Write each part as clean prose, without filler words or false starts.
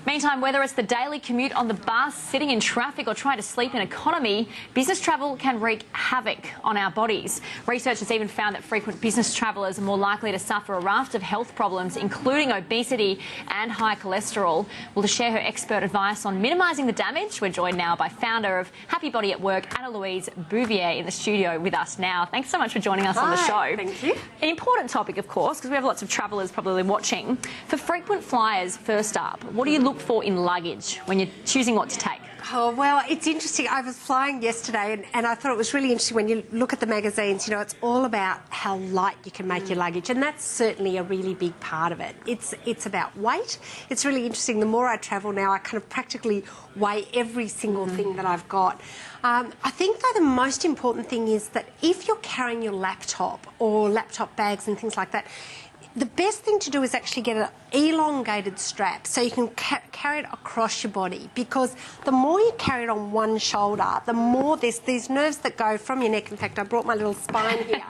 Meantime, whether it's the daily commute on the bus, sitting in traffic or trying to sleep in economy, business travel can wreak havoc on our bodies. Research has even found that frequent business travellers are more likely to suffer a raft of health problems, including obesity and high cholesterol. Well, to share her expert advice on minimising the damage, we're joined now by founder of Happy Body at Work, Anna-Louise in the studio with us now. Thanks so much for joining us on the show. Thank you. An important topic, of course, because we have lots of travellers probably watching. For frequent flyers, first up, what do you look for in luggage when you're choosing what to take? Oh, well, it's interesting. I was flying yesterday and I thought it was really interesting when you look at the magazines, you know, it's all about how light you can make your luggage, and that's certainly a really big part of it. It's about weight. It's really interesting. The more I travel now, I kind of practically weigh every single thing that I've got. I think, though, the most important thing is that if you're carrying your laptop or laptop bags and things like that, the best thing to do is actually get an elongated strap so you can carry it across your body, because the more you carry it on one shoulder, the more there's these nerves that go from your neck. In fact, I brought my little spine here.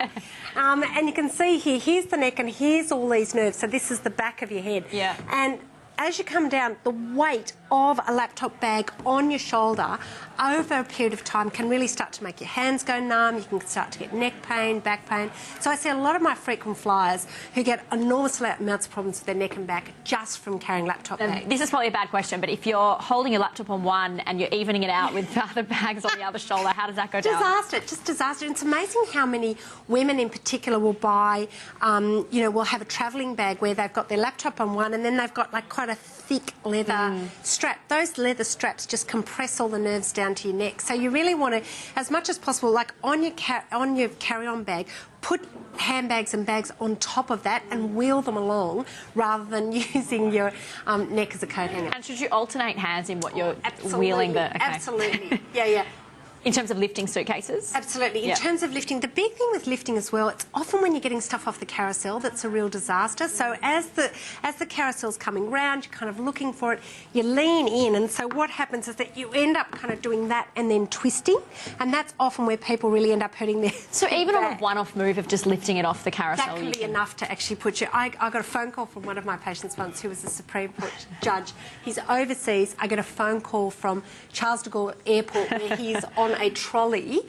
And you can see here, here's the neck and here's all these nerves. So this is the back of your head. Yeah. And as you come down, the weight of a laptop bag on your shoulder over a period of time can really start to make your hands go numb. You can start to get neck pain, back pain. So I see a lot of my frequent flyers who get enormous amounts of problems with their neck and back just from carrying laptop bags. This is probably a bad question, but if you're holding your laptop on one and you're evening it out with the other bags on the other shoulder, how does that go down? Disaster, just disaster. It's amazing how many women in particular will buy, will have a travelling bag where they've got their laptop on one and then they've got like quite a thick leather strap. Those leather straps just compress all the nerves down to your neck. So you really want to, as much as possible, like on your carry-on bag, put handbags and bags on top of that and wheel them along rather than using your neck as a coat hanger. And should you alternate hands in what you're Absolutely. wheeling? Absolutely. Yeah. In terms of lifting suitcases? Absolutely. In terms of lifting, the big thing with lifting as well, it's often when you're getting stuff off the carousel that's a real disaster. So as the carousel's coming round, you're kind of looking for it, you lean in, and so what happens is that you end up kind of doing that and then twisting, and that's often where people really end up hurting their So even back. on a one-off move of just lifting it off the carousel? That can be enough to actually put you... I got a phone call from one of my patients once who was a Supreme Court judge. He's overseas. I get a phone call from Charles de Gaulle Airport where he's on a trolley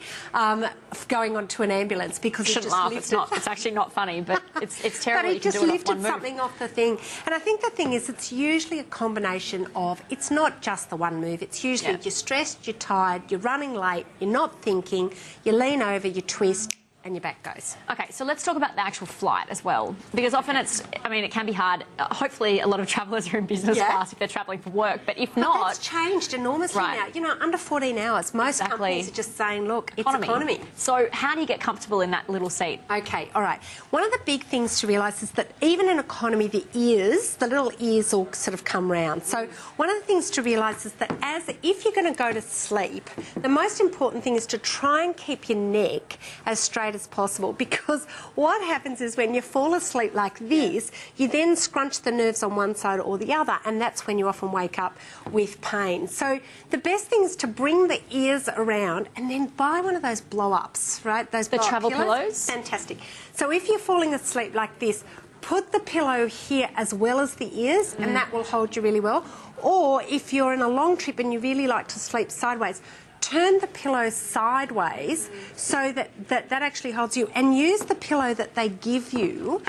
going onto an ambulance because he just lifted... It's actually not funny, but it's terrible. But he just lifted something off the thing. And I think the thing is, it's usually a combination of... It's not just the one move. It's usually you're stressed, you're tired, you're running late, you're not thinking, you lean over, you twist, and your back goes. Okay, so let's talk about the actual flight as well, because often it can be hard. Hopefully a lot of travellers are in business class if they're travelling for work, but if not... That's changed enormously now. You know, under 14 hours, most companies are just saying, look, it's economy. So how do you get comfortable in that little seat? Okay, all right. One of the big things to realise is that even in economy, the little ears all sort of come round. So one of the things to realise is that if you're going to go to sleep, the most important thing is to try and keep your neck as straight as possible, because what happens is when you fall asleep like this, you then scrunch the nerves on one side or the other, and that's when you often wake up with pain. So the best thing is to bring the ears around and then buy one of those blow-ups, right? Those travel pillows? Fantastic. So if you're falling asleep like this, put the pillow here as well as the ears, and that will hold you really well. Or if you're in a long trip and you really like to sleep sideways, turn the pillow sideways so that actually holds you, and use the pillow that they give you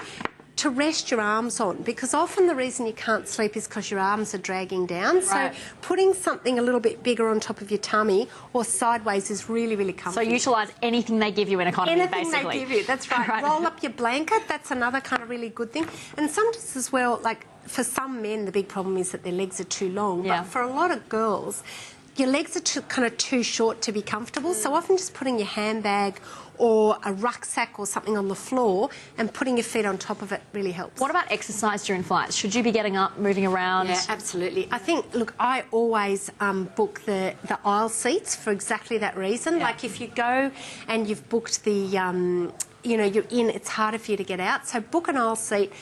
to rest your arms on, because often the reason you can't sleep is because your arms are dragging down. Right. So putting something a little bit bigger on top of your tummy or sideways is really, really comfortable. So utilise anything they give you in economy, basically. Anything they give you, that's right. Roll up your blanket, that's another kind of really good thing. And sometimes as well, like for some men, the big problem is that their legs are too long. But for a lot of girls, your legs are too short to be comfortable, so often just putting your handbag or a rucksack or something on the floor and putting your feet on top of it really helps. What about exercise during flights? Should you be getting up, moving around? Yeah, absolutely. I think, look, I always book the aisle seats for exactly that reason. Like if you go and you've booked the, you're in, it's harder for you to get out. So book an aisle seat,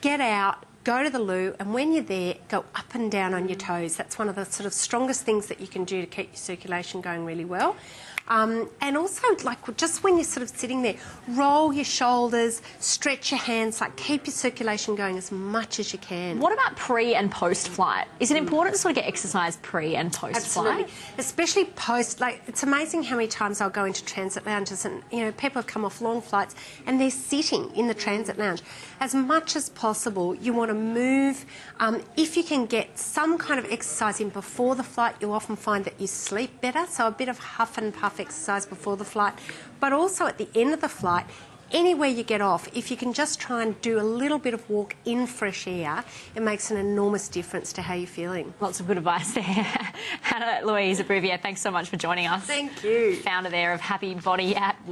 get out, go to the loo, and when you're there, go up and down on your toes. That's one of the sort of strongest things that you can do to keep your circulation going really well. And also, like, just when you're sort of sitting there, roll your shoulders, stretch your hands, like, keep your circulation going as much as you can. What about pre and post flight? Is it important to sort of get exercise pre and post Absolutely. flight? Especially post, like, it's amazing how many times I'll go into transit lounges and, you know, people have come off long flights and they're sitting in the transit lounge. As much as possible, you want to move. If you can get some kind of exercise in before the flight, you'll often find that you sleep better. So a bit of huff and puff exercise before the flight, but also at the end of the flight, anywhere you get off, if you can just try and do a little bit of walk in fresh air, it makes an enormous difference to how you're feeling. Lots of good advice there. Anna-Louise, thanks so much for joining us. Thank you. Founder there of Happy Body at Work.